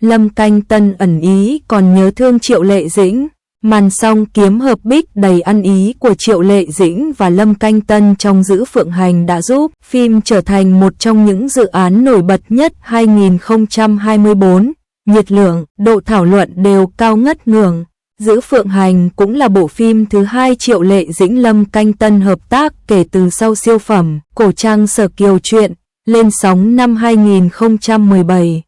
Lâm Canh Tân ẩn ý còn nhớ thương Triệu Lệ Dĩnh. Màn song kiếm hợp bích đầy ăn ý của Triệu Lệ Dĩnh và Lâm Canh Tân trong Giữ Phượng Hành đã giúp phim trở thành một trong những dự án nổi bật nhất 2024. Nhiệt lượng, độ thảo luận đều cao ngất ngưỡng. Giữ Phượng Hành cũng là bộ phim thứ hai Triệu Lệ Dĩnh Lâm Canh Tân hợp tác kể từ sau siêu phẩm cổ trang Sở Kiều Truyện lên sóng năm 2017.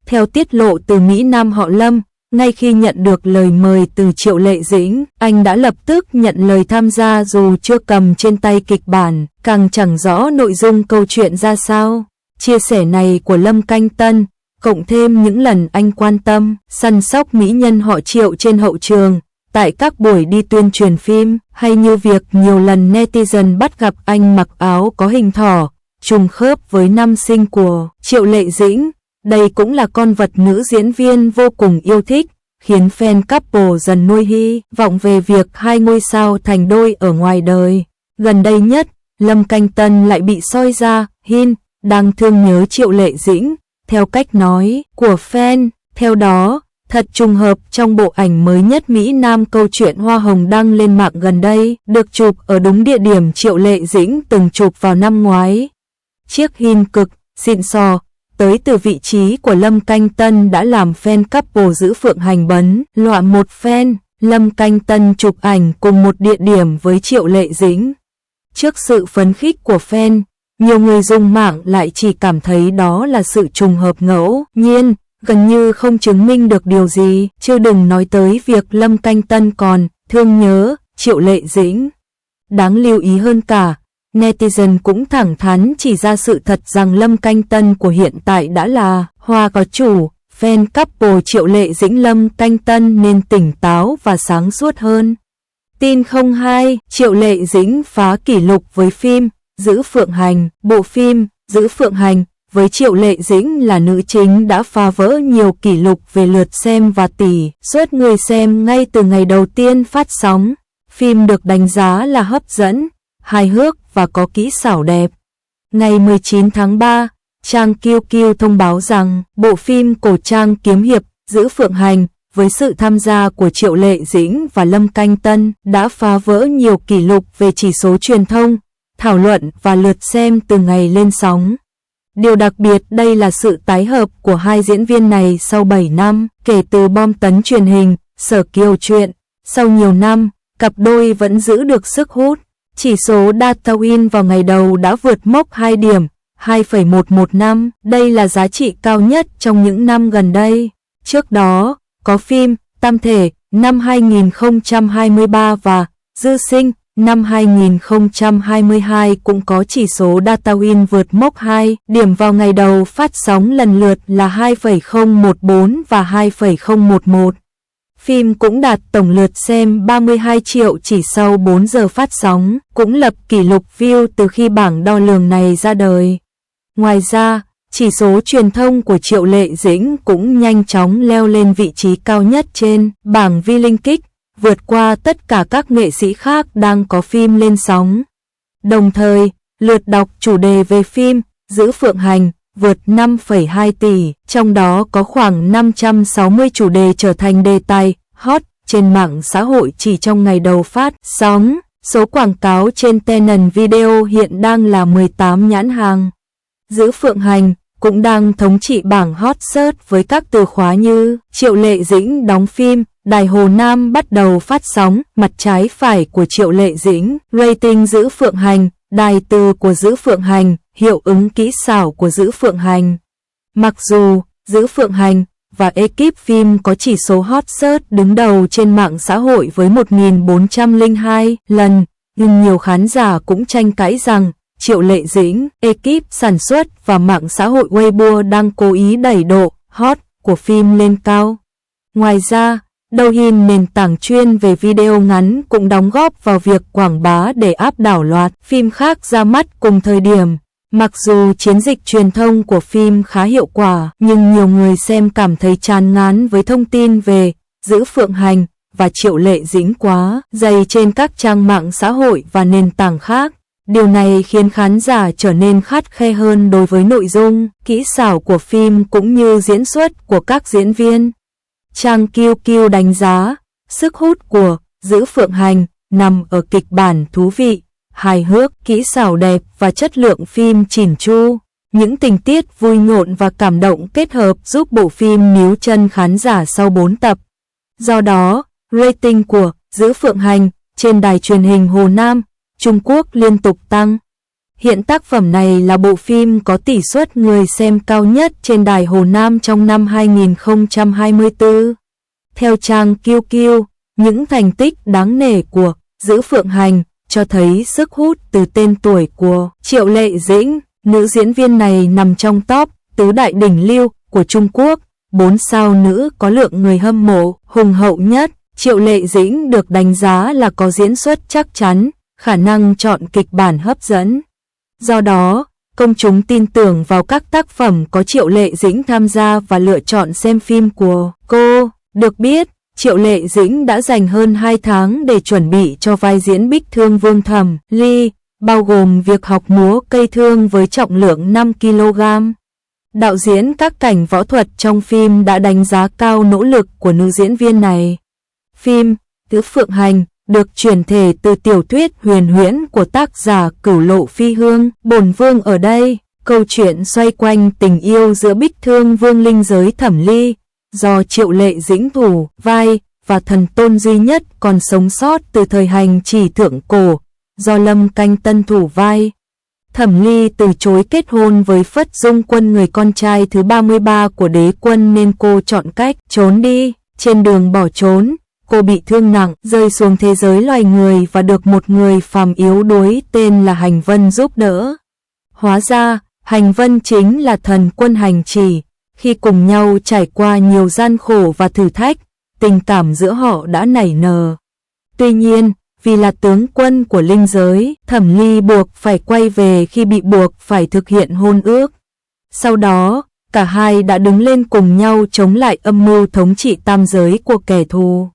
Theo tiết lộ từ Mỹ Nam họ Lâm, ngay khi nhận được lời mời từ Triệu Lệ Dĩnh, anh đã lập tức nhận lời tham gia dù chưa cầm trên tay kịch bản, càng chẳng rõ nội dung câu chuyện ra sao. Chia sẻ này của Lâm Canh Tân, cộng thêm những lần anh quan tâm, săn sóc mỹ nhân họ Triệu trên hậu trường, tại các buổi đi tuyên truyền phim, hay như việc nhiều lần netizen bắt gặp anh mặc áo có hình thỏ, trùng khớp với năm sinh của Triệu Lệ Dĩnh. Đây cũng là con vật nữ diễn viên vô cùng yêu thích, khiến fan couple dần nuôi hy vọng về việc hai ngôi sao thành đôi ở ngoài đời. Gần đây nhất, Lâm Canh Tân lại bị soi ra, đang thương nhớ Triệu Lệ Dĩnh, theo cách nói của fan. Theo đó, thật trùng hợp trong bộ ảnh mới nhất Mỹ Nam câu chuyện Hoa Hồng đăng lên mạng gần đây, được chụp ở đúng địa điểm Triệu Lệ Dĩnh từng chụp vào năm ngoái. Chiếc cực xịn sò tới từ vị trí của Lâm Canh Tân đã làm fan couple Giữ Phượng Hành bấn loạn một fan. Lâm Canh Tân chụp ảnh cùng một địa điểm với Triệu Lệ Dĩnh. Trước sự phấn khích của fan, nhiều người dùng mạng lại chỉ cảm thấy đó là sự trùng hợp ngẫu nhiên, gần như không chứng minh được điều gì, chứ đừng nói tới việc Lâm Canh Tân còn thương nhớ Triệu Lệ Dĩnh. Đáng lưu ý hơn cả, netizen cũng thẳng thắn chỉ ra sự thật rằng Lâm Canh Tân của hiện tại đã là hoa có chủ, fan couple Triệu Lệ Dĩnh Lâm Canh Tân nên tỉnh táo và sáng suốt hơn. Tin 02, Triệu Lệ Dĩnh phá kỷ lục với phim Giữ Phượng Hành. Bộ phim Giữ Phượng Hành với Triệu Lệ Dĩnh là nữ chính đã phá vỡ nhiều kỷ lục về lượt xem và tỷ suất người xem ngay từ ngày đầu tiên phát sóng. Phim được đánh giá là hấp dẫn, hài hước và có kỹ xảo đẹp. Ngày 19 tháng 3, trang QQ thông báo rằng bộ phim cổ trang kiếm hiệp Giữ Phượng Hành với sự tham gia của Triệu Lệ Dĩnh và Lâm Canh Tân đã phá vỡ nhiều kỷ lục về chỉ số truyền thông, thảo luận và lượt xem từ ngày lên sóng. Điều đặc biệt đây là sự tái hợp của hai diễn viên này sau 7 năm kể từ bom tấn truyền hình Sở Kiều Truyện. Sau nhiều năm, cặp đôi vẫn giữ được sức hút. Chỉ số data win vào ngày đầu đã vượt mốc 2 điểm, 2,115. Đây là giá trị cao nhất trong những năm gần đây. Trước đó, có phim Tam Thể năm 2023 và Dư Sinh năm 2022 cũng có chỉ số data win vượt mốc 2 điểm vào ngày đầu phát sóng lần lượt là 2,014 và 2,011. Phim cũng đạt tổng lượt xem 32 triệu chỉ sau 4 giờ phát sóng, cũng lập kỷ lục view từ khi bảng đo lường này ra đời. Ngoài ra, chỉ số truyền thông của Triệu Lệ Dĩnh cũng nhanh chóng leo lên vị trí cao nhất trên bảng V-Linkic, vượt qua tất cả các nghệ sĩ khác đang có phim lên sóng. Đồng thời, lượt đọc chủ đề về phim Giữ Phượng Hành vượt 5,2 tỷ, trong đó có khoảng 560 chủ đề trở thành đề tài hot trên mạng xã hội chỉ trong ngày đầu phát sóng. Số quảng cáo trên Tenon Video hiện đang là 18 nhãn hàng. Giữ Phượng Hành cũng đang thống trị bảng hot search với các từ khóa như Triệu Lệ Dĩnh đóng phim, Đài Hồ Nam bắt đầu phát sóng, mặt trái phải của Triệu Lệ Dĩnh, rating Giữ Phượng Hành, đài từ của Giữ Phượng Hành, hiệu ứng kỹ xảo của Giữ Phượng Hành. Mặc dù Giữ Phượng Hành và ekip phim có chỉ số hot search đứng đầu trên mạng xã hội với 1.402 lần, nhưng nhiều khán giả cũng tranh cãi rằng Triệu Lệ Dĩnh, ekip sản xuất và mạng xã hội Weibo đang cố ý đẩy độ hot của phim lên cao. Ngoài ra, Douyin, nền tảng chuyên về video ngắn cũng đóng góp vào việc quảng bá để áp đảo loạt phim khác ra mắt cùng thời điểm. Mặc dù chiến dịch truyền thông của phim khá hiệu quả, nhưng nhiều người xem cảm thấy chán ngán với thông tin về Giữ Phượng Hành và Triệu Lệ Dĩnh quá dày trên các trang mạng xã hội và nền tảng khác. Điều này khiến khán giả trở nên khắt khe hơn đối với nội dung, kỹ xảo của phim cũng như diễn xuất của các diễn viên. Trang QQ đánh giá, sức hút của Giữ Phượng Hành nằm ở kịch bản thú vị, hài hước, kỹ xảo đẹp và chất lượng phim chỉn chu. Những tình tiết vui nhộn và cảm động kết hợp giúp bộ phim níu chân khán giả sau 4 tập. Do đó, rating của Giữ Phượng Hành trên đài truyền hình Hồ Nam, Trung Quốc liên tục tăng. Hiện tác phẩm này là bộ phim có tỷ suất người xem cao nhất trên đài Hồ Nam trong năm 2024. Theo trang QQ, những thành tích đáng nể của Giữ Phượng Hành cho thấy sức hút từ tên tuổi của Triệu Lệ Dĩnh. Nữ diễn viên này nằm trong top tứ đại đỉnh lưu của Trung Quốc, 4 sao nữ có lượng người hâm mộ hùng hậu nhất. Triệu Lệ Dĩnh được đánh giá là có diễn xuất chắc chắn, khả năng chọn kịch bản hấp dẫn. Do đó, công chúng tin tưởng vào các tác phẩm có Triệu Lệ Dĩnh tham gia và lựa chọn xem phim của cô. Được biết, Triệu Lệ Dĩnh đã dành hơn 2 tháng để chuẩn bị cho vai diễn Bích Thương Vương Thẩm Ly, bao gồm việc học múa cây thương với trọng lượng 5 kg. Đạo diễn các cảnh võ thuật trong phim đã đánh giá cao nỗ lực của nữ diễn viên này. Phim Giữ Phượng Hành được chuyển thể từ tiểu thuyết huyền huyễn của tác giả Cửu Lộ Phi Hương. Bổn Vương ở đây, câu chuyện xoay quanh tình yêu giữa Bích Thương Vương linh giới Thẩm Ly, do Triệu Lệ Dĩnh thủ vai, và thần tôn duy nhất còn sống sót từ thời hành chỉ thượng cổ, do Lâm Canh Tân thủ vai. Thẩm Ly từ chối kết hôn với Phất Dung Quân, người con trai thứ 33 của đế quân, nên cô chọn cách trốn đi. Trên đường bỏ trốn, cô bị thương nặng, rơi xuống thế giới loài người và được một người phàm yếu đuối tên là Hành Vân giúp đỡ. Hóa ra, Hành Vân chính là thần quân hành chỉ. Khi cùng nhau trải qua nhiều gian khổ và thử thách, tình cảm giữa họ đã nảy nở. Tuy nhiên, vì là tướng quân của linh giới, Thẩm Ly buộc phải quay về khi bị buộc phải thực hiện hôn ước. Sau đó, cả hai đã đứng lên cùng nhau chống lại âm mưu thống trị tam giới của kẻ thù.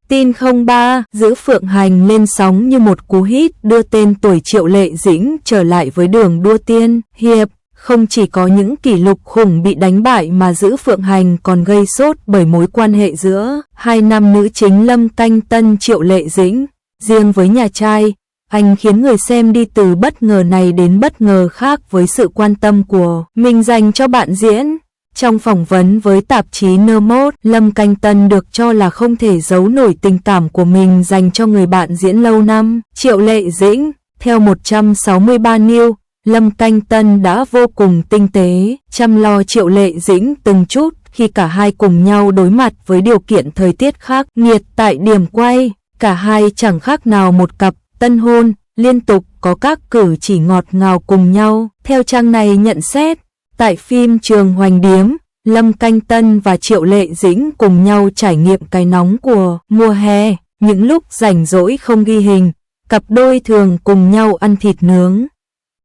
Tin 03, Giữ Phượng Hành lên sóng như một cú hit, đưa tên tuổi Triệu Lệ Dĩnh trở lại với đường đua tiên hiệp. Không chỉ có những kỷ lục khủng bị đánh bại mà Giữ Phượng Hành còn gây sốt bởi mối quan hệ giữa hai nam nữ chính Lâm Canh Tân Triệu Lệ Dĩnh. Riêng với nhà trai, anh khiến người xem đi từ bất ngờ này đến bất ngờ khác với sự quan tâm của mình dành cho bạn diễn. Trong phỏng vấn với tạp chí Nơ Mốt, Lâm Canh Tân được cho là không thể giấu nổi tình cảm của mình dành cho người bạn diễn lâu năm, Triệu Lệ Dĩnh. Theo 163 News, Lâm Canh Tân đã vô cùng tinh tế, chăm lo Triệu Lệ Dĩnh từng chút khi cả hai cùng nhau đối mặt với điều kiện thời tiết khắc nghiệt tại điểm quay. Cả hai chẳng khác nào một cặp tân hôn, liên tục có các cử chỉ ngọt ngào cùng nhau. Theo trang này nhận xét, tại phim Trường Hoành Điếm, Lâm Canh Tân và Triệu Lệ Dĩnh cùng nhau trải nghiệm cái nóng của mùa hè. Những lúc rảnh rỗi không ghi hình, cặp đôi thường cùng nhau ăn thịt nướng.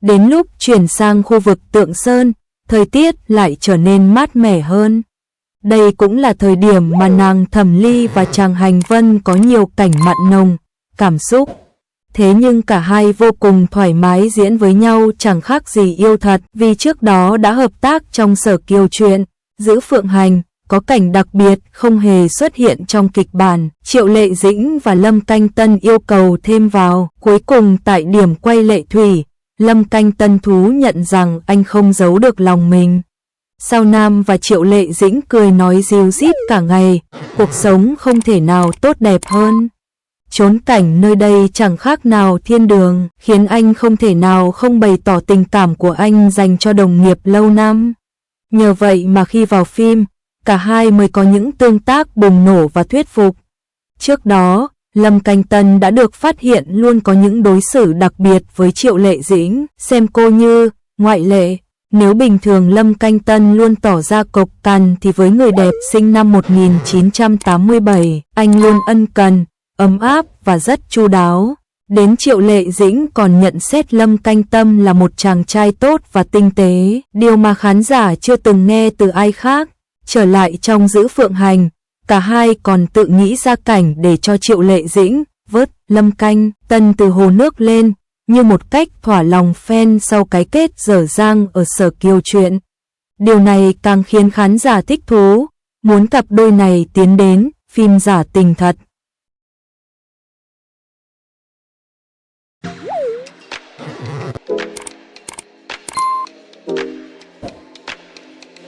Đến lúc chuyển sang khu vực Tượng Sơn, thời tiết lại trở nên mát mẻ hơn. Đây cũng là thời điểm mà nàng Thẩm Ly và chàng Hành Vân có nhiều cảnh mặn nồng, cảm xúc. Thế nhưng cả hai vô cùng thoải mái diễn với nhau, chẳng khác gì yêu thật, vì trước đó đã hợp tác trong Sở Kiều truyện Giữ Phượng Hành. Có cảnh đặc biệt không hề xuất hiện trong kịch bản, Triệu Lệ Dĩnh và Lâm Canh Tân yêu cầu thêm vào. Cuối cùng tại điểm quay Lệ Thủy, Lâm Canh Tân thú nhận rằng anh không giấu được lòng mình. Sao Nam và Triệu Lệ Dĩnh cười nói ríu rít cả ngày, cuộc sống không thể nào tốt đẹp hơn. Chốn cảnh nơi đây chẳng khác nào thiên đường, khiến anh không thể nào không bày tỏ tình cảm của anh dành cho đồng nghiệp lâu năm. Nhờ vậy mà khi vào phim, cả hai mới có những tương tác bùng nổ và thuyết phục. Trước đó, Lâm Canh Tân đã được phát hiện luôn có những đối xử đặc biệt với Triệu Lệ Dĩnh, xem cô như ngoại lệ. Nếu bình thường Lâm Canh Tân luôn tỏ ra cộc cằn thì với người đẹp sinh năm 1987, anh luôn ân cần, ấm áp và rất chu đáo. Đến Triệu Lệ Dĩnh còn nhận xét Lâm Canh Tân là một chàng trai tốt và tinh tế, điều mà khán giả chưa từng nghe từ ai khác. Trở lại trong Giữ Phượng Hành, cả hai còn tự nghĩ ra cảnh để cho Triệu Lệ Dĩnh vớt Lâm Canh Tân từ hồ nước lên, như một cách thỏa lòng fan sau cái kết dở dang ở Sở Kiều truyện. Điều này càng khiến khán giả thích thú, muốn cặp đôi này tiến đến phim giả tình thật.